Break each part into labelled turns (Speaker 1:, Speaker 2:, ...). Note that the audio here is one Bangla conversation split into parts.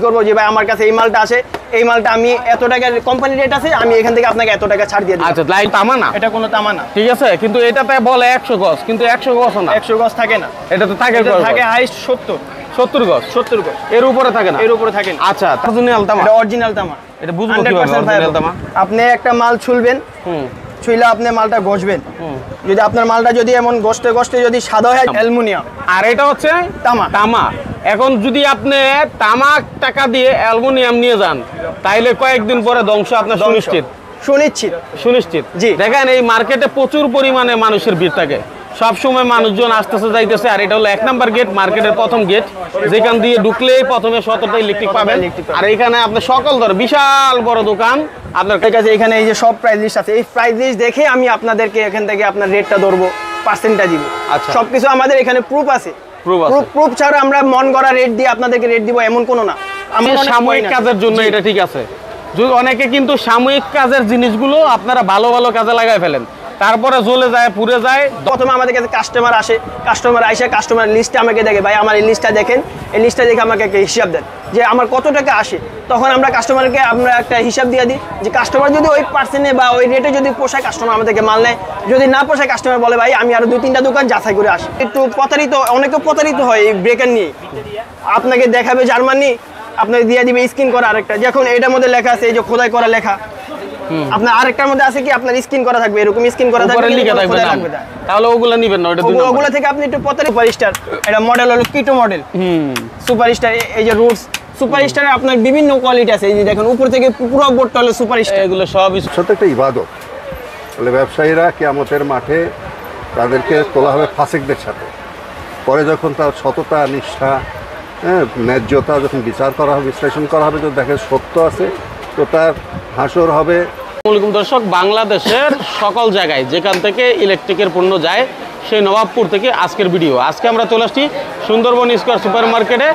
Speaker 1: করবো যে ভাই আমার কাছে এই মালটা আছে, এই মালটা আমি এত টাকার কোম্পানি রেট আছে, আমি এখান থেকে আপনাকে এত টাকা ছাড় দিয়ে দিই।
Speaker 2: আচ্ছা, লাইন তামা না,
Speaker 1: এটা কোনো তামা না,
Speaker 2: ঠিক আছে। কিন্তু এটাতে বলে 100 গজ, কিন্তু 100 গজ না,
Speaker 1: 100 গজ থাকে না,
Speaker 2: এটা তো থাকে
Speaker 1: হাইস্ট 70
Speaker 2: গজ,
Speaker 1: 70 গজ,
Speaker 2: এর উপরে থাকে না,
Speaker 1: এর উপরে থাকে না।
Speaker 2: আচ্ছা, অরিজিনাল তামা,
Speaker 1: এটা অরিজিনাল তামা।
Speaker 2: এটা বুঝবো কিভাবে অরিজিনাল তামা?
Speaker 1: আপনি একটা মাল ছুলবেন, ছুইলে আপনি মালটা ঘষবেন, যদি আপনার মালটা যদি এমন ঘষতে ঘষতে যদি সাদা হয়, অ্যালুমিনিয়াম।
Speaker 2: আর এটা হচ্ছে
Speaker 1: তামা।
Speaker 2: তামা। এখন যদি আপনি তামা টাকা দিয়ে অ্যালুমিনিয়াম নিয়ে যান, তাইলে কয়েকদিন পরে ধ্বংস আপনার সুনিশ্চিত। জি, দেখেন এই মার্কেটে প্রচুর পরিমাণে মানুষের ভিড় থাকে, সবসময় মানুষজন আসতেছে যাইতেছে। আর এটা হলো 1 নাম্বার গেট, মার্কেটের প্রথম গেট, যেখান দিয়ে ঢুকলেই প্রথমে 17টা ইলেকট্রিক পাবেন। আর এখানে আপনার সকল ধর বিশাল বড় দোকান আপনার
Speaker 1: কাছে। এখানে এই যে সব প্রাইস লিস্ট আছে, এই প্রাইস লিস্ট দেখে আমি আপনাদেরকে এখান থেকে আপনার রেটটা ধরবো, পার্সেন্টটা দিব।
Speaker 2: আচ্ছা,
Speaker 1: সবকিছু আমাদের এখানে প্রুফ আছে। প্রুফ ছাড়া আমরা মন গড়া রেট দিয়ে আপনাদেরকে রেট দিব এমন কোনো না।
Speaker 2: আমরা সাময়িক কাজের জন্য এটা ঠিক আছে। অনেকে কিন্তু সাময়িক কাজের জিনিসগুলো আপনারা ভালো ভালো কাজে লাগাই ফেলেন, তারপরে জ্বলে যায়, পুড়ে যায়।
Speaker 1: প্রথমে আমাদের কাছে কাস্টমার আসে, কাস্টমার লিস্টে আমাকে দেখে, ভাই আমার এই লিস্টটা দেখেন, এই লিস্টটা দেখে আমাকে একটা হিসাব দেন যে আমার কত টাকা আসে। তখন আমরা কাস্টমারকে আমরা একটা হিসাব দিয়ে দিই যে কাস্টমার যদি ওই পার্সেন্টে বা ওই রেটে যদি পোষায়, কাস্টমার আমাদেরকে মাল নেয়। যদি না পোষায়, কাস্টমার বলে ভাই আমি আরো 2-3টা দোকান যাচাই করে আসি। একটু অনেকে প্রতারিত হয় এই ব্রেকার নিয়ে। আপনাকে দেখাবে জার্মানি, আপনাকে দিয়ে দিবে স্ক্রিন করা আরেকটা, যখন এটার মধ্যে লেখা আছে এই যে খোদাই করা লেখা, আপনার আরেকটার মধ্যে আছে কি আপনার স্ক্রিন করা থাকবে, এরকম স্ক্রিন করা থাকবে,
Speaker 2: তাহলে ওগুলো নিবেন না।
Speaker 1: ওগুলো থেকে আপনি একটু সুপারস্টার, এটা মডেল হলো কিটো মডেল, সুপারস্টার। এই যে রুটস সুপারস্টারে আপনার বিভিন্ন কোয়ালিটি আছে, এই যে দেখেন উপর থেকে পুরো বোর্ডটা হলো সুপারস্টার।
Speaker 2: এগুলো সব
Speaker 3: একটা ইবাদত। বলে ব্যবসায়ীরা কিয়ামতের মাঠে তাদেরকে তোলা হবে ফাসিকদের সাথে, পরে যখন তার সততা, নিষ্ঠা, ন্যায্যতা যখন বিচার করা হবে, বিশ্লেষণ করা হবে, যদি দেখে সত্য আছে, তো তার হাসর হবে।
Speaker 2: আসসালামু আলাইকুম দর্শক, বাংলাদেশের সকল জায়গায় যেখান থেকে ইলেকট্রিকের পণ্য যায়, সেই নবাবপুর থেকে আজকের ভিডিও। আজকে আমরা চলে আসছি সুন্দরবন স্কয়ার সুপার মার্কেটে।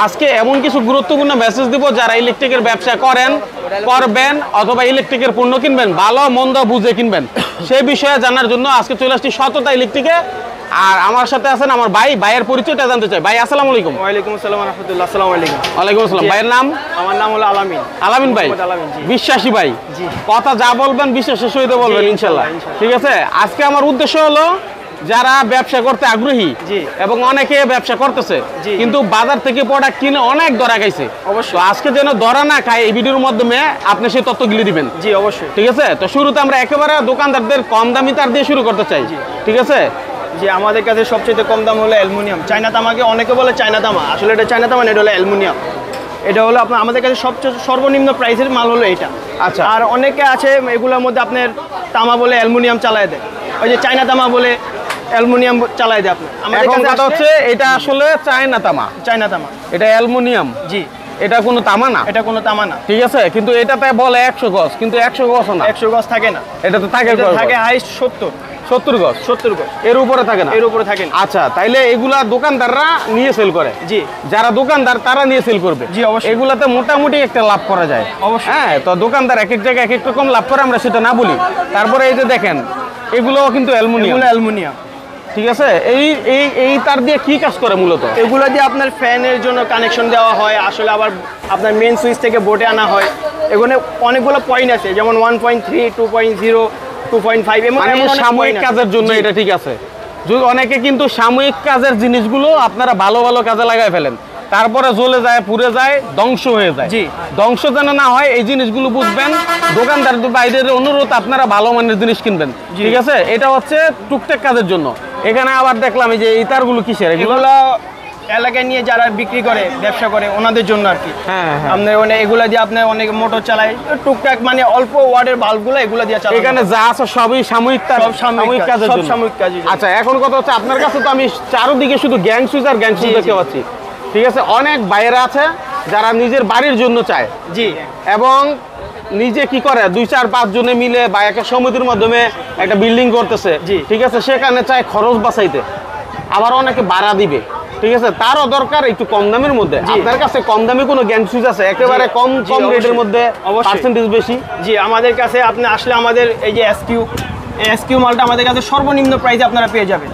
Speaker 2: আজকে এমন কিছু গুরুত্বপূর্ণ মেসেজ দিব, যারা ইলেকট্রিকের ব্যবসা করবেন অথবা ইলেকট্রিকের পণ্য কিনবেন, ভালো মন্দ বুঝে কিনবেন, সেই বিষয়ে জানার জন্য আজকে চলে আসছি সততা ইলেকট্রিকে। আর আমার সাথে আছেন আমার ভাইয়ের পরিচয়টা জানতে চাই। ভাই আসসালামু আলাইকুম।
Speaker 1: ওয়ালাইকুম আসসালাম ওয়া রাহমাতুল্লাহ। আসসালামু আলাইকুম।
Speaker 2: ওয়ালাইকুম আসসালাম। ভাইয়ের নাম?
Speaker 1: আমার নাম হলো আলামিন।
Speaker 2: আলামিন ভাই, বিশ্বাসী ভাই। কথা যা বলবেন বিশ্বাসের সহিত বলবেন ইনশাআল্লাহ, ঠিক আছে। আজকে আমার উদ্দেশ্য হলো যারা ব্যবসা করতে আগ্রহী এবং অনেকে ব্যবসা করতেছে, কিন্তু বাজার থেকে প্রোডাক্ট কিনে অনেক ধরা খাইছে, অবশ্যই আজকে যেন ধরা না খায় এই ভিডিওর মাধ্যমে আপনি সেই তথ্যগুলি দিবেন।
Speaker 1: জি অবশ্যই,
Speaker 2: ঠিক আছে। তো শুরুতে আমরা একেবারে দোকানদারদের কম দামি তার দিয়ে শুরু করতে চাই, ঠিক আছে।
Speaker 1: যে আমাদের কাছে সবচেয়ে কম দাম হলো অ্যালুমিনিয়াম। চায়না তামাকে অনেকে বলে চায়না তামা, আসলে এটা চায়না তামা না, এটা হলো অ্যালুমিনিয়াম। এটা হলো আপনার আমাদের কাছে সবচেয়ে সর্বনিম্ন প্রাইসের মাল হলো এটা।
Speaker 2: আচ্ছা।
Speaker 1: আর অনেকে আছে এগুলোর মধ্যে আপনার তামা বলে অ্যালুমিনিয়াম চালায় দেয়, ওই যে চায়না তামা বলে অ্যালুমিনিয়াম চালায় দেয় আপনার।
Speaker 2: আমাদের কাছে কথা হচ্ছে এটা আসলে চায়না তামা, এটা অ্যালুমিনিয়াম। জি, এটা কোনো তামা না,
Speaker 1: এটা কোনো তামা না,
Speaker 2: ঠিক আছে। কিন্তু এটাতে বলে 100 গজ, কিন্তু 100 গজ না,
Speaker 1: 100 গজ থাকে না।
Speaker 2: এটা তো থাকে
Speaker 1: হাইস্ট 70 গজ,
Speaker 2: এর উপরে থাকে না,
Speaker 1: এর উপরে থাকে না।
Speaker 2: আচ্ছা, তাইলে এগুলা দোকানদাররা নিয়ে সেল করে?
Speaker 1: জি,
Speaker 2: যারা দোকানদার তারা নিয়ে সেল করবে।
Speaker 1: জি অবশ্যই,
Speaker 2: এগুলাতে মোটামুটি একটা লাভ করা যায় অবশ্যই। হ্যাঁ, তো দোকানদার এক এক জায়গায় এক এক রকম লাভ করে, আমরা সেটা না বলি। তারপরে এই যে দেখেন এগুলোও কিন্তু অ্যালুমিনিয়াম, ঠিক আছে। এই তার দিয়ে কি কাজ করে মূলত?
Speaker 1: এগুলো দিয়ে আপনার ফ্যানের জন্য কানেকশন দেওয়া হয়, আসলে আবার আপনার মেন সুইচ থেকে বোর্ডে আনা হয়। এখানে অনেকগুলো পয়েন্ট আছে, যেমন 1.3, 2.0, 2.5,
Speaker 2: মানে সাময়িক কাজের জন্য এটা ঠিক আছে। অনেকে কিন্তু সাময়িক কাজের জিনিসগুলো আপনারা ভালো ভালো কাজে লাগাই ফেলেন, তারপরে জ্বলে যায়, পুড়ে যায়, ধ্বংস হয়ে যায়। জি, ধ্বংস যেন না হয় এই জিনিসগুলো বুঝবেন। দোকানদার বাইরের অনুরোধ, আপনারা ভালো মানের জিনিস কিনবেন, ঠিক আছে। এটা হচ্ছে টুকটাক কাজের জন্য। এখানে আবার দেখলাম এই যে এই তারগুলো কিসের? এগুলো
Speaker 1: এলাকায় নিয়ে যারা বিক্রি করে, ব্যবসা করে, ওনাদের জন্য আর কি। আপনার এগুলা দিয়ে আপনার অনেক মোটর চালায় টুকটাক, মানে অল্প ওয়াটের বাল্বগুলো এগুলো দিয়ে চালায়।
Speaker 2: এখানে যা আছে সবই সাময়িক কাজের জন্য। আচ্ছা, এখন কথা হচ্ছে আপনার কাছে তো আমি চারদিকে শুধু গ্যাং সুইচ আর গ্যাং সুইচ দেখতে পাচ্ছি, ঠিক আছে। অনেক বাইরে আছে যারা নিজের বাড়ির জন্য চায়, জি, এবং নিজে কি করে 2-4-5 জনে মিলে বা একটা সমিতির মাধ্যমে একটা বিল্ডিং করতেছে, ঠিক আছে। সেখানে চায় খরচ বাঁচাইতে, আবার অনেকে ভাড়া দিবে, ঠিক আছে। তারও দরকার একটু কম দামের মধ্যে। আপনার কাছে কম দামে কোনো গ্যাং সুইচ আছে একেবারে কম রেটের মধ্যে, পার্সেন্টেজ বেশি?
Speaker 1: জি, আমাদের কাছে আপনি আসলে আমাদের এই যে এসকিউ মালটা আমাদের কাছে সর্বনিম্ন প্রাইসে আপনারা পেয়ে যাবেন।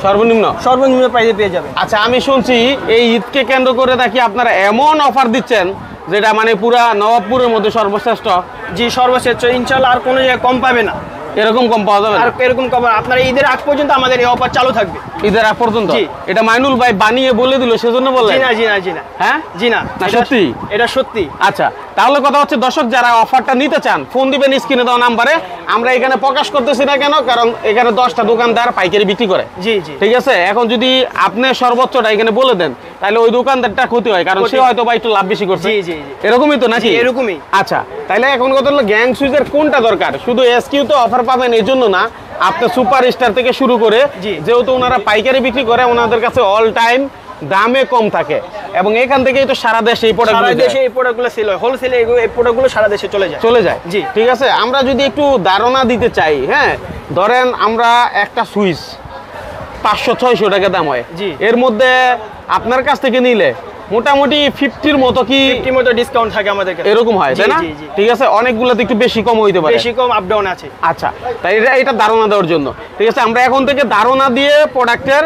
Speaker 1: সর্বনিম্ন প্রাইসে পেয়ে যাবেন।
Speaker 2: আচ্ছা, আমি শুনছি এই ঈদকে কেন্দ্র করে নাকি আপনারা এমন অফার দিচ্ছেন যেটা মানে পুরা নবাবপুরের মধ্যে সর্বশ্রেষ্ঠ।
Speaker 1: জি, সর্বশ্রেষ্ঠ, ইনশাআল্লাহ আর কোনো জায়গায় কম পাবে না।
Speaker 2: এরকম কম পাওয়া যাবে না?
Speaker 1: আর এরকম কম, আপনারা ঈদের আগ পর্যন্ত আমাদের এই অফার চালু থাকবে।
Speaker 2: ঈদের আগ পর্যন্ত? এটা মাইনুল ভাই বানিয়ে বলে দিল সেজন্য বললেন?
Speaker 1: জি না।
Speaker 2: হ্যাঁ,
Speaker 1: জি না,
Speaker 2: সত্যি?
Speaker 1: এটা সত্যি।
Speaker 2: আচ্ছা, তাহলে কথা হচ্ছে দর্শক যারা অফারটা নিতে চান ফোন দিবেন স্ক্রিনে দেওয়া নাম্বারে। আমরা এখানে প্রকাশ করতেছি না কেন, কারণ এখানে 10টা দোকানদার পাইকারি বিক্রি করে।
Speaker 1: জি,
Speaker 2: ঠিক আছে। এখন যদি আপনি সর্বোচ্চটা এখানে বলে দেন তাহলে ওই দোকানদারটা ক্ষতি হয়, কারণ সে হয়তো বা একটু লাভ বেশি করছে।
Speaker 1: জি।
Speaker 2: এরকমই তো নাকি?
Speaker 1: এরকমই।
Speaker 2: আচ্ছা, তাহলে এখন কথা হলো গ্যাং সুইচের কোনটা দরকার? শুধু এসকিউ তো অফার পাবেন এই জন্য না, আপনি সুপার স্টার থেকে শুরু করে, যেহেতু ওনারা পাইকারি বিক্রি করে ওনাদের কাছে অল টাইম দামে কম থাকে, এবং এখান থেকেই তো সারা দেশে এই
Speaker 1: প্রোডাক্টগুলো সেল হয়, হোলসেলে এই প্রোডাক্টগুলো সারা দেশে চলে যায়।
Speaker 2: জি, ঠিক আছে। আমরা যদি একটু ধারণা দিতে চাই, হ্যাঁ, ধরেন আমরা একটা সুইচ 500-600 টাকা দাম হয়, এর মধ্যে আপনার কাছ থেকে নিলে মোটামুটি 50-র মতো
Speaker 1: ডিসকাউন্ট থাকে আমাদের কাছে।
Speaker 2: এরকম হয়, তাই না? ঠিক আছে। অনেকগুলোতে একটু বেশি কম হইতে পারে,
Speaker 1: বেশি কম আপ ডাউন আছে।
Speaker 2: আচ্ছা, তাই এটা ধারণা দেওয়ার জন্য। ঠিক আছে, আমরা এখন থেকে ধারণা দিয়ে প্রোডাক্টের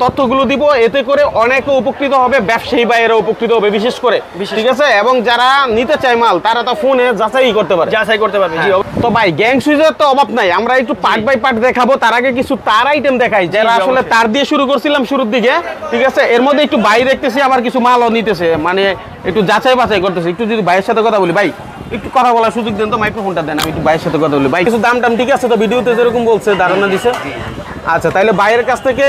Speaker 2: তথ্যগুলো দিব, এতে করে অনেকে উপকৃত হবে, ব্যবসায়ী ভাইয়েরা উপকৃত হবে বিশেষ করে। ঠিক আছে, এবং যারা নিতে চায় মাল তারা তো ফোনে যাচাই করতে পারবে। জি। তো ভাই, গ্যাং সুইচের তো অভাব নাই, আমরা একটু পার্ট বাই পার্ট দেখাবো। তার আগে কিছু তার আইটেম দেখাই, যারা আসলে তার দিয়ে শুরু করছিলাম শুরুর দিকে। ঠিক আছে, এর মধ্যে একটু ভাই দেখতেছি আবার কিছু মালও নিতেছে, মানে একটু যাচাই বাছাই করতেছে। একটু যদি ভাইয়ের সাথে কথা বলি, ভাই একটু কথা বলার সুযোগ দেন তো, মাইক্রোফোনটা দেন, আমি একটু ভাইয়ের সাথে কথা বলি। ভাই কিছু দাম টাম ঠিক আছে তো? ভিডিওতে যেরকম বলছে ধারণা দিছে। আচ্ছা, তাহলে ভাইয়ের কাছ থেকে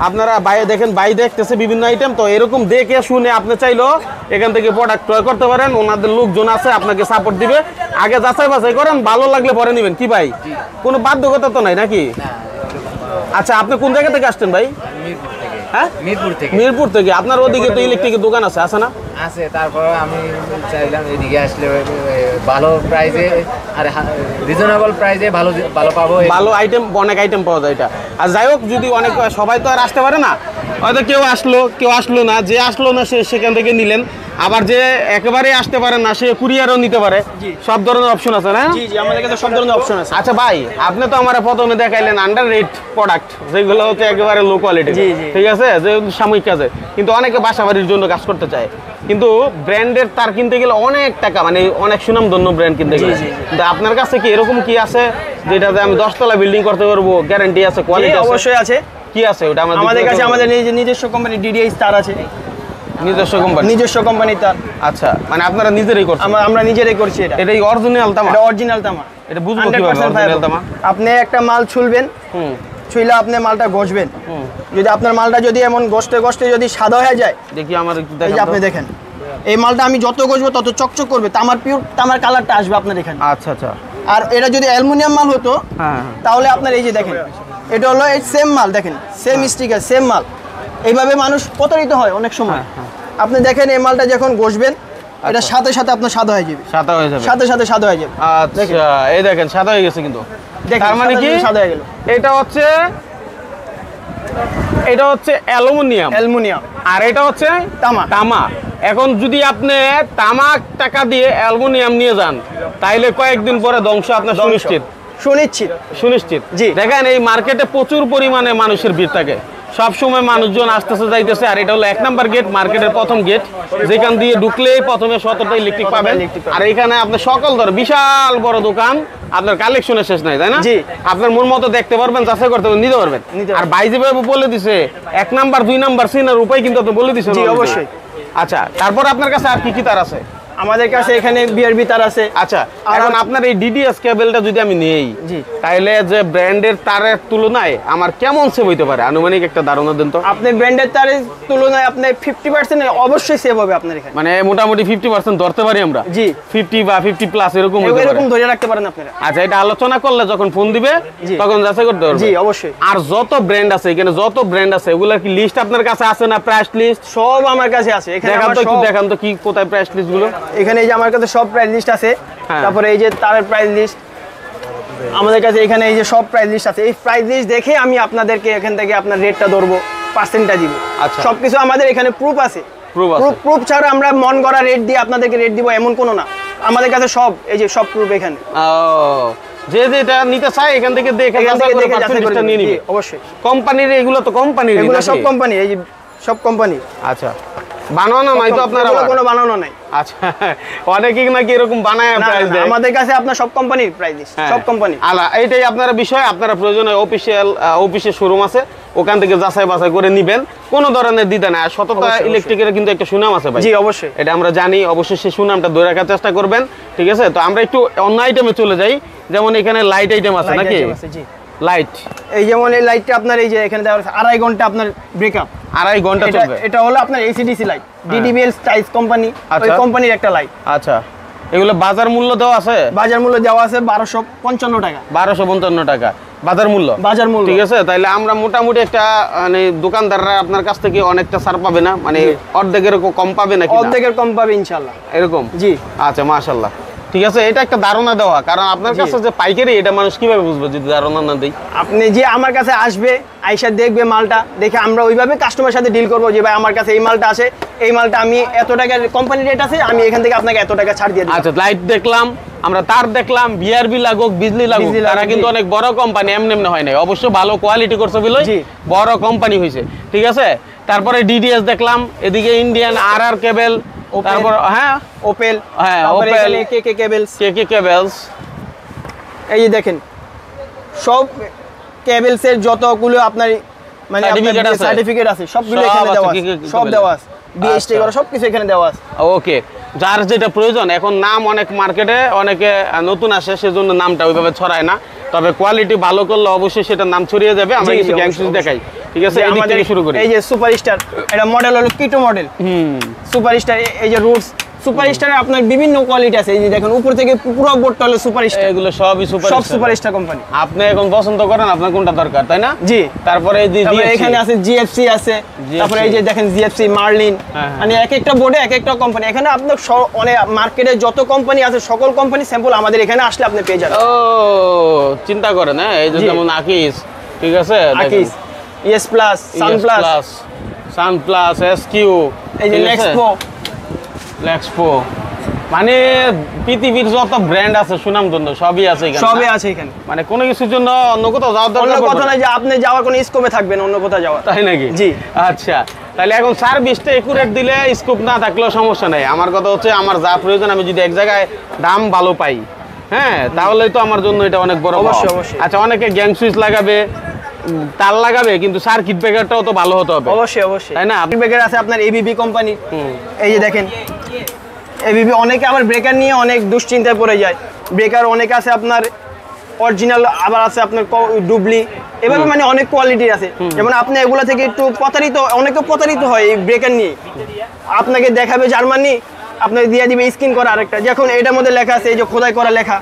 Speaker 2: আপনারা দেখেন, ভাই দেখতেছে বিভিন্ন আইটেম, তো এরকম দেখে শুনে আপনি চাইলেও এখান থেকে প্রোডাক্ট ক্রয় করতে পারেন। ওনাদের লোকজন আছে আপনাকে সাপোর্ট দিবে। আগে যাচাই বাছাই করেন, ভালো লাগলে পরে নেবেন। কি ভাই, কোনো বাধ্যকতা তো নাই নাকি? আচ্ছা, আপনি কোন জায়গা থেকে আসছেন ভাই? হ্যাঁ, মিরপুর থেকে। আপনার ওদিকে তো ইলেকট্রিকের দোকান আছে না?
Speaker 4: আছে, তারপর আমি চাইলাম এদিকে আসলে ভালো প্রাইসে আর রিজনেবল প্রাইসে ভালো পাবো,
Speaker 2: ভালো আইটেম, অনেক আইটেম পাওয়া যায় এটা। আর যাই হোক, যদি অনেক সবাই তো আর আসতে পারে না, হয়তো কেউ আসলো না, যে আসলো না সে সেখান থেকে নিলেন। আবার যে একেবারে আসতে পারে না সে কুরিয়ারও নিতে পারে। সব ধরনের অপশন আছে না?
Speaker 1: জি, আমাদের কাছে সব ধরনের অপশন আছে।
Speaker 2: আচ্ছা ভাই, আপনি তো আমার প্রথমে দেখাইলেন আন্ডার রেট প্রোডাক্ট, যেগুলো হচ্ছে একেবারে লো কোয়ালিটি। ঠিক আছে, যে সাময়িক কাজে, কিন্তু অনেকে বাসা বাড়ির জন্য কাজ করতে চায়, কিন্তু ব্র্যান্ডের তার কিনতে গেলে অনেক টাকা, মানে অনেক সুনামধন্য ব্র্যান্ড কিনতে গেলে। কিন্তু আপনার কাছে কি এরকম কি আছে যেটাতে আমি 10 তলা বিল্ডিং করতে পারবো, গ্যারান্টি আছে, কোয়ালিটি
Speaker 1: অবশ্যই আছে।
Speaker 2: কি আছে ওটা?
Speaker 1: আমাদের কাছে আমাদের নিজস্ব কোম্পানি ডিডিএস তার আছে। নিজস্ব কোম্পানি তার।
Speaker 2: আচ্ছা, মানে আপনারা নিজেরাই করছেন?
Speaker 1: আমরা নিজেরাই করছি। এটা
Speaker 2: অরিজিনাল তামা?
Speaker 1: এটা অরিজিনাল তামা।
Speaker 2: এটা বুঝবো কিভাবে অরিজিনাল তামা?
Speaker 1: আপনি একটা মাল ছুলবেন, ছুইলে আপনি মালটা ঘষবেন, যদি আপনার মালটা যদি এমন ঘষতে যদি সাদা হয়ে যায়,
Speaker 2: দেখি আমার
Speaker 1: আপনি দেখেন এই মালটা আমি যত ঘষবো তত চকচক করবে, তামার কালারটা আসবে আপনার এখানে।
Speaker 2: আচ্ছা।
Speaker 1: আর এটা যদি অ্যালুমিনিয়াম মাল হতো তাহলে আপনার এই যে দেখেন, এটা হলো এই সেম মাল, দেখেন সেম স্টিকার, সেম মাল। এইভাবে মানুষ প্রতারিত হয় অনেক সময়। আপনি দেখেন এই মালটা যখন ঘষবেন, এটা সাথে আপনার সাদা হয়ে যাবে, সাথে সাদা হয়ে যাবে।
Speaker 2: আচ্ছা, এই দেখেন সাদা হয়ে গেছে। কিন্তু তার মানে কি
Speaker 1: সাদা হয়ে গেল? এটা
Speaker 2: হচ্ছে অ্যালুমিনিয়াম, আর এটা হচ্ছে তামা। এখন যদি আপনি তামা টাকা দিয়ে অ্যালুমিনিয়াম নিয়ে যান, তাইলে কয়েকদিন পরে ধ্বংস আপনার সুনিশ্চিত। জি, দেখেন এই মার্কেটে প্রচুর পরিমাণে মানুষের ভিড় থাকে, সবসময় মানুষজন আসতেছে যাইতেছে। আর এটা হলো 1 নাম্বার গেট, মার্কেটের প্রথম গেট, যেখান দিয়ে ঢুকলেই প্রথমে 17টা ইলেকট্রিক পাবেন। আর এখানে আপনি সকল ধর বিশাল বড় দোকান, আপনার কালেকশনের শেষ নাই, তাই না? আপনার মন মতো দেখতে পারবেন, যাচাই করতে পারবেন, নিতে পারবেন। আর ভাই যেভাবে বলে দিছে 1 নাম্বার 2 নাম্বার চেনার উপায় কিন্তু আপনি বলে দিচ্ছেন।
Speaker 1: অবশ্যই।
Speaker 2: আচ্ছা, তারপর আপনার কাছে আর কি তার আছে?
Speaker 1: আমাদের কাছে এখানে বিআরবি তার আছে।
Speaker 2: আচ্ছা, এখন আপনার এই ডিডিএস কেবলটা যদি আমি নেই, তাহলে যে ব্র্যান্ডের তারের তুলনায় আমার কেমন সেভ হইতে পারে? আনুমানিক একটা ধারণা দেন তো।
Speaker 1: আপনি ব্র্যান্ডের তারের তুলনায় আপনি 50% অবশ্যই সেভ হবে আপনার এখানে,
Speaker 2: মানে মোটামুটি 50% ধরতে পারি আমরা?
Speaker 1: জি,
Speaker 2: 50 বা 50+ এরকম
Speaker 1: ধরে রাখতে পারেন আপনারা।
Speaker 2: আচ্ছা, এটা আলোচনা করলে যখন ফোন দিবে তখন যাচাই করতে পারবে?
Speaker 1: জি, অবশ্যই।
Speaker 2: আর যত ব্র্যান্ড আছে এখানে, এগুলা কি লিস্ট আপনার কাছে আছে না? প্রাইস লিস্ট
Speaker 1: সব আমার কাছে আছে। এখানে
Speaker 2: দেখান তো কি কোথায় প্রাইস লিস্ট গুলো?
Speaker 1: এখানে এই যে আমার কাছে সব প্রাইস লিস্ট আছে। তারপরে এই যে তারের প্রাইস লিস্ট আমাদের কাছে, এখানে এই যে সব প্রাইস লিস্ট আছে। এই প্রাইস লিস্ট দেখে আমি আপনাদেরকে এখান থেকে আপনার রেটটা ধরবো, পার্সেন্টটা দিব।
Speaker 2: আচ্ছা,
Speaker 1: সবকিছু আমাদের এখানে প্রুফ আছে। প্রুফ ছাড়া আমরা মন গড়া রেট দিয়ে আপনাদেরকে রেট দিব এমন কোনো না। আমাদের কাছে সব এই যে সব প্রুফ এখানে।
Speaker 2: যে যেটা নিতে চায় এখান থেকে দেখে পার্সেন্টেজটা নিয়ে নিবে।
Speaker 1: অবশ্যই
Speaker 2: কোম্পানির এগুলো তো কোম্পানির,
Speaker 1: এগুলো সব কোম্পানি, এই যে সব কোম্পানি।
Speaker 2: আচ্ছা, বানানো নাই তো আপনার?
Speaker 1: কোনো বানানো নাই।
Speaker 2: আচ্ছা, অনেকেই নাকি এরকম বানায় প্রাইস দেয়।
Speaker 1: আমাদের কাছে আপনার সব কোম্পানির প্রাইস, সব কোম্পানি।
Speaker 2: এইটাই আপনারা বিষয়, আপনারা প্রয়োজনে অফিসিয়াল শোরুম আছে, ওখান থেকে যাচাই বাছাই করে নিবেন, কোনো ধরনের দ্বিধা নাই। আর সততা ইলেকট্রিকের কিন্তু একটা সুনাম আছে ভাই।
Speaker 1: জি অবশ্যই,
Speaker 2: এটা আমরা জানি, অবশ্যই সেই সুনামটা ধরে রাখার চেষ্টা করবেন, ঠিক আছে? তো আমরা একটু অন্য আইটেমে চলে যাই, যেমন এখানে লাইট আইটেম আছে নাকি? লাইট,
Speaker 1: এই যেমন এই লাইটটা আপনার এই যে এখানে দেওয়া আছে 2.5 ঘন্টা আপনার ব্রেকআপ,
Speaker 2: 2.5 ঘন্টা চলবে।
Speaker 1: এটা হলো আপনার এসিডিসি লাইট, ডিডিবিএল স্টাইলস কোম্পানি, ওই কোম্পানির একটা লাইট।
Speaker 2: আচ্ছা, এগুলো বাজার মূল্য দেওয়া আছে?
Speaker 1: বাজার মূল্য দেওয়া আছে 1255 টাকা।
Speaker 2: 1255 টাকা বাজার মূল্য, ঠিক আছে? তাইলে আমরা মোটামুটি একটা মানে দোকানদাররা আপনার কাছ থেকে অনেকটা ছাড় পাবে না, মানে অর্ধেকের কম পাবে নাকি?
Speaker 1: অর্ধেকের কম পাবে ইনশাআল্লাহ,
Speaker 2: এরকম?
Speaker 1: জি।
Speaker 2: আচ্ছা, মাশাআল্লাহ, ঠিক আছে। এটা একটা ধারণা দেওয়া, কারণ আপনার কাছে যে পাইকারি, এটা মানুষ কিভাবে বুঝবে যদি ধারণা না দেই?
Speaker 1: আপনি যে আমার কাছে আসবে, আইসা দেখবে মালটা দেখে, আমরা ওইভাবে কাস্টমারের সাথে ডিল করবো যে ভাই আমার কাছে এই মালটা আছে, এই মালটা আমি এত টাকার কোম্পানি রেট আছে, আমি এখান থেকে আপনাকে এত টাকা ছাড় দিয়ে দিই।
Speaker 2: আচ্ছা, লাইট দেখলাম আমরা, তার দেখলাম, বিআরবি লাগুক, বিজলি লাগুক, তারা কিন্তু অনেক বড় কোম্পানি, এমনি হয় নাই, অবশ্য ভালো কোয়ালিটি করছে বলে বড় কোম্পানি হয়েছে, ঠিক আছে? তারপরে ডিডিএস দেখলাম, এদিকে ইন্ডিয়ান আর কেবল, তারপর
Speaker 1: ওপেল,
Speaker 2: ওপেল,
Speaker 1: কেকে
Speaker 2: কেবলস,
Speaker 1: এই যে দেখেন সব কেবলসের যতগুলো আপনার মানে সার্টিফিকেট আছে সবগুলো এখানে দেওয়া আছে, সব দেওয়া আছে, বিএসটি করা সবকিছু এখানে দেওয়া আছে।
Speaker 2: ওকে, যার যেটা প্রয়োজন। এখন নাম অনেক মার্কেটে অনেকে নতুন আসে, সেজন্য নামটা ওইভাবে ছড়ায় না, তবে কোয়ালিটি ভালো করলে অবশ্যই সেটার নাম ছড়িয়ে যাবে। আমরা কিছু গ্যাং সুইচ দেখাই, ঠিক আছে? এই দিক থেকে শুরু করি।
Speaker 1: এই যে সুপারস্টার, এটা মডেল হলো কিটো মডেল। সুপারস্টার, এই যে রুটস সুপারস্টারে আপনার বিভিন্ন কোয়ালিটি আছে, এই যে দেখেন উপর থেকে পুরো বোর্ডটা হলো সুপারস্টার,
Speaker 2: এগুলো সবই সুপারস্টার,
Speaker 1: সব সুপারস্টার কোম্পানি।
Speaker 2: আপনি এখন পছন্দ করেন আপনার কোনটা দরকার, তাই না?
Speaker 1: জি।
Speaker 2: তারপরে এই যে
Speaker 1: এখানে আছে জিএফসি আছে, তারপরে এই যে দেখেন জিএফসি, মার্লিন, মানে এক একটা বোর্ডে এক একটা কোম্পানি। এখানে আপনার অনেক মার্কেটে যত কোম্পানি আছে সকল কোম্পানি স্যাম্পল আমাদের এখানে আসলে আপনি পেয়ে যাবেন।
Speaker 2: ও, চিন্তা করেন, এই যে যেমন আকিস, ঠিক আছে?
Speaker 1: আকিস, ইএস প্লাস, সান প্লাস, এসকিউ, এই যে লেক্সপো,
Speaker 2: মানে পৃথিবীর যত ব্র্যান্ড আছে সুনামধন্য সবই আছে এখানে,
Speaker 1: সবই আছে এখানে।
Speaker 2: মানে কোনো কিছুর জন্য অন্য কোথাও যাওয়ার দরকার
Speaker 1: অন্য কথা নাই যে আপনি যাওয়ার কোনো স্কোপে থাকবেন অন্য কোথাও যাওয়ার,
Speaker 2: তাই নাকি?
Speaker 1: জি।
Speaker 2: আচ্ছা, তাহলে এখন সার্ভিসটা একুরেট দিলে স্কোপ না থাকলেও সমস্যা নেই। আমার কথা হচ্ছে আমার যা প্রয়োজন আমি যদি এক জায়গায় দাম ভালো পাই, হ্যাঁ, তাহলে তো আমার জন্য এটা অনেক বড়।
Speaker 1: অবশ্যই অবশ্যই।
Speaker 2: আচ্ছা, অনেকে গ্যাং সুইচ লাগাবে, তার লাগাবে, কিন্তু সার্কিট ব্রেকারটাও তো ভালো হতে হবে।
Speaker 1: অবশ্যই অবশ্যই,
Speaker 2: তাই না?
Speaker 1: সার্কিট ব্রেকার আছে আপনার এবিবি কোম্পানি, এই যে দেখেন এবিবি। অনেকে আবার ব্রেকার নিয়ে অনেক দুশ্চিন্তায় পড়ে যায়। ব্রেকার অনেক আছে আপনার অরিজিনাল, আবার আছে আপনার ডুবলি, এভাবে মানে অনেক কোয়ালিটির আছে। যেমন আপনি এগুলা থেকে একটু অনেকে প্রতারিত হয় এই ব্রেকার নিয়ে। আপনাকে দেখাবে জার্মানি, আপনাকে দিয়ে দিবে স্ক্রিন করা আরেকটা, যখন এটার মধ্যে লেখা আছে এই যে খোদাই করা লেখা,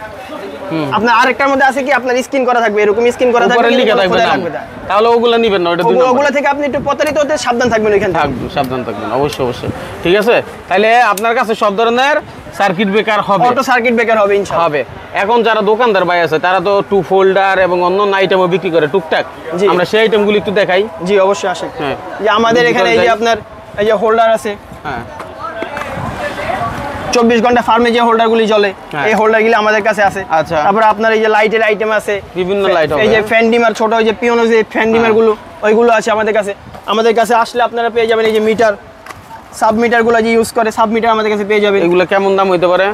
Speaker 1: আপনার আরেকটার মধ্যে আছে কি আপনার স্ক্রিন করা থাকবে, এরকম স্ক্রিন করা থাকবে,
Speaker 2: তাহলে ওগুলা নিবেন না,
Speaker 1: ওগুলা থেকে আপনি একটু প্রতারিত হতে সাবধান থাকবেন, এখানে
Speaker 2: সাবধান থাকবেন অবশ্যই অবশ্যই, ঠিক আছে? তাহলে আপনার কাছে সব ধরনের সার্কিট ব্রেকার হবে,
Speaker 1: অটো সার্কিট ব্রেকার হবে ইনশাআল্লাহ হবে।
Speaker 2: এখন যারা দোকানদার ভাই আছে তারা তো টু ফোল্ডার এবং অন্য আইটেমও বিক্রি করে টুকটাক, আমরা সেই আইটেমগুলো একটু দেখাই।
Speaker 1: জি অবশ্যই আসেন। যে আমাদের এখানে এই যে আপনার এই যে হোল্ডার আছে, হ্যাঁ, 24 ঘন্টা ফার্মে যে হোল্ডারগুলি জ্বলে, এই হোল্ডারগুলি আমাদের কাছে আছে।
Speaker 2: আচ্ছা,
Speaker 1: তারপর আপনার এই যে লাইটের আইটেম আছে,
Speaker 2: বিভিন্ন লাইট,
Speaker 1: এই যে ফ্যান ডিমার, ছোট ওই যে পিওনো যে ফ্যান ডিমার গুলো, ওইগুলো আছে আমাদের কাছে। আমাদের কাছে আসলে আপনারা পেয়ে যাবেন এই যে মিটার, সাব মিটারগুলো যে ইউজ করে সাব মিটার আমাদের কাছে পেয়ে যাবেন।
Speaker 2: এগুলো কেমন দাম হইতে পারে,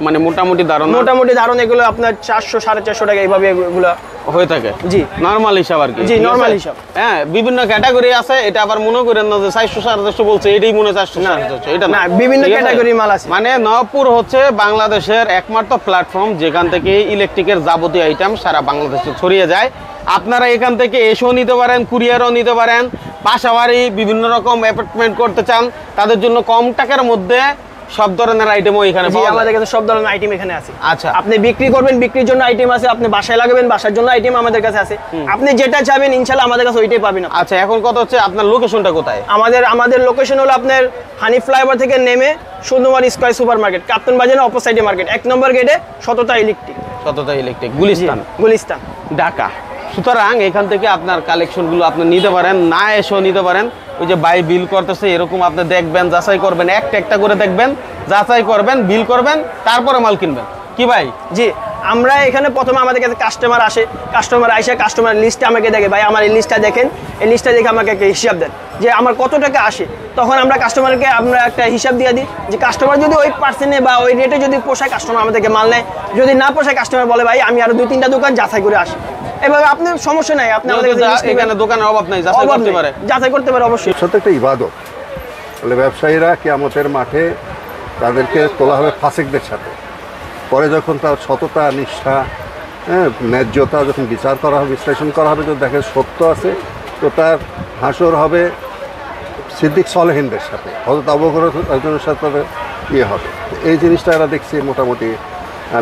Speaker 2: মানে মোটামুটি ধারণা? এগুলো আপনার 400-450 টাকা এইভাবে এগুলো হয়ে থাকে।
Speaker 1: জি,
Speaker 2: নরমাল হিসাব আর কি।
Speaker 1: জি, নরমাল হিসাব।
Speaker 2: হ্যাঁ, বিভিন্ন ক্যাটাগরি আছে, এটা আবার মনে করেন না যে 400-450 বলছে এটাই মনে 400-450, এটা না,
Speaker 1: বিভিন্ন ক্যাটাগরি মাল আছে।
Speaker 2: মানে নবপুর হচ্ছে বাংলাদেশের একমাত্র প্ল্যাটফর্ম যেখান থেকে ইলেকট্রিকের যাবতীয় আইটেম সারা বাংলাদেশে ছড়িয়ে যায়। আপনারা এখান থেকে এসেও নিতে পারেন, কুরিয়ারও নিতে পারেন, পাশাপাশি বিভিন্ন রকম অ্যাপার্টমেন্ট করতে চান তাদের জন্য কম টাকার মধ্যে সব ধরনের আইটেমও এখানে পাওয়া যায়।
Speaker 1: আমাদের কাছে সব ধরনের আইটেম এখানে আছে।
Speaker 2: আচ্ছা,
Speaker 1: আপনি বিক্রি করবেন, বিক্রির জন্য আইটেম আছে, আপনি বাসায় লাগাবেন, বাসার জন্য আইটেম আমাদের কাছে আছে। আপনি যেটা চাইবেন ইনশাআল্লাহ আমাদের কাছে ওইটাই পাবেন।
Speaker 2: আচ্ছা, এখন কথা হচ্ছে আপনার লোকেশনটা কোথায়?
Speaker 1: আমাদের লোকেশন হলো আপনার হানি ফ্লাইওভার থেকে নেমে সুন্দরবন স্কয়ার সুপার মার্কেট, কাপ্তান বাজারের অপোজিটে মার্কেট, 1 নম্বর গেটে সততা ইলেকট্রিক, গুলিস্তান,
Speaker 2: ঢাকা। সুতরাং এখান থেকে আপনার কালেকশনগুলো আপনি নিতে পারেন, না এসেও নিতে পারেন। ওই যে বাই বিল করতেছে এরকম আপনি দেখবেন, যাচাই করবেন, একটা একটা করে দেখবেন, যাচাই করবেন, বিল করবেন, তারপরে মাল কিনবেন। কি ভাই?
Speaker 1: জি, আমরা এখানে প্রথমে আমাদের কাছে কাস্টমার আসে, কাস্টমার আইসা কাস্টমার লিস্টে আমাকে দেখে ভাই আমার এই লিস্টটা দেখেন, এই লিস্টটা দেখে আমাকে একটা হিসাব দেন যে আমার কত টাকা আসে। তখন আমরা কাস্টমারকে আমরা একটা হিসাব দিয়ে দিই যে কাস্টমার যদি ওই পার্সেন্টে বা ওই রেটে যদি পোষায় কাস্টমার আমাদেরকে মাল নেয়, যদি না পোষায় কাস্টমার বলে ভাই আমি আরো 2-3টা দোকান যাচাই করে আসি। এভাবে আপনার সমস্যা নাই, আপনি আমাদের
Speaker 2: এখানে দোকানের অভাব নাই, যাচাই করতে পারে,
Speaker 1: যাচাই করতে পারে অবশ্যই।
Speaker 3: সত্যি একটা ইবাদত। বলে ব্যবসায়ীরা কিয়ামতের মাঠে তাদেরকে তোলা হবে ফাসিকদের সাথে। পরে যখন তার সততা, নিষ্ঠা, ন্যায্যতা যখন বিচার করা হবে, বিশ্লেষণ করা হবে, যদি দেখে সত্য আছে, তো তার হাসর হবে সিদ্দিক সলেহিনদের সাথে, হযরত আবু বকরের সাথে তাদের হবে। এই জিনিসটা এরা দেখছি মোটামুটি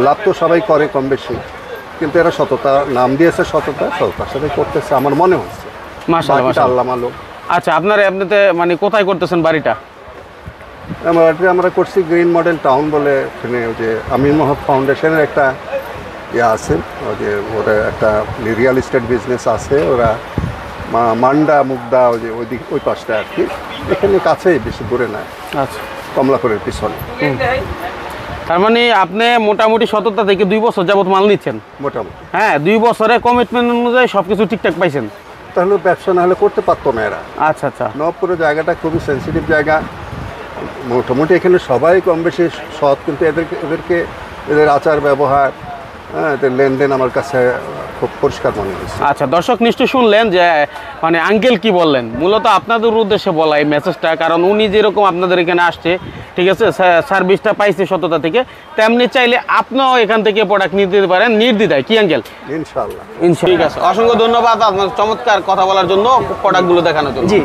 Speaker 3: লাভ তো সবাই করে কম বেশি, কিন্তু এরা সততা নাম দিয়েছে, সততার সাথে করতেছে আমার মনে হচ্ছে।
Speaker 2: মাশাআল্লাহ,
Speaker 3: আল্লাহ মালুম।
Speaker 2: আচ্ছা, এমনিতে মানে কোথায় করতেছেন বাড়িটা?
Speaker 3: আমরা করছি গ্রিন মডেল টাউন বলে, এখানে ওই যে আমির মোহাম্মদ ফাউন্ডেশনের একটা আছে, ওই যে ওরা একটা রিয়েল এস্টেট বিজনেস আছে, ওরা মান্ডা মুগদা ওই যে ওই পাশটা আর কি, এখানে কাছেই, বেশি দূরে না।
Speaker 2: আচ্ছা,
Speaker 3: কমলাপুরের পিছনে।
Speaker 2: তার মানে আপনি মোটামুটি সততা থেকে 2 বছর যাবত মাল নিচ্ছেন
Speaker 3: মোটামুটি।
Speaker 2: হ্যাঁ, 2 বছরে কমিটমেন্ট অনুযায়ী সবকিছু ঠিকঠাক পাইছেন।
Speaker 3: তাহলে ব্যবসা না হলে করতে পারতো না এরা।
Speaker 2: আচ্ছা আচ্ছা,
Speaker 3: নবপুরের জায়গাটা খুবই সেন্সিটিভ জায়গা, মোটামুটি এখানে সবাই কম বেশি সৎ, কিন্তু এদের আচার ব্যবহার, এদের লেনদেন আমার কাছে খুব পরিষ্কার মনে হয়েছে।
Speaker 2: আচ্ছা, দর্শক নিশ্চয়ই শুনলেন যে মানে আঙ্কেল কি বললেন, মূলত আপনাদের উদ্দেশ্যে বলা এই মেসেজটা, কারণ উনি যেরকম আপনাদের এখানে আসছে, ঠিক আছে, সার্ভিসটা পাইছে সততা থেকে, তেমনি চাইলে আপনিও এখান থেকে প্রোডাক্ট নিতে দিতে পারেন নির্দ্বিধায়, কি আঙ্কেল?
Speaker 3: ইনশাআল্লাহ।
Speaker 2: ঠিক আছে, অসংখ্য ধন্যবাদ আপনার চমৎকার কথা বলার জন্য, প্রোডাক্টগুলো দেখানোর জন্য।
Speaker 1: জি।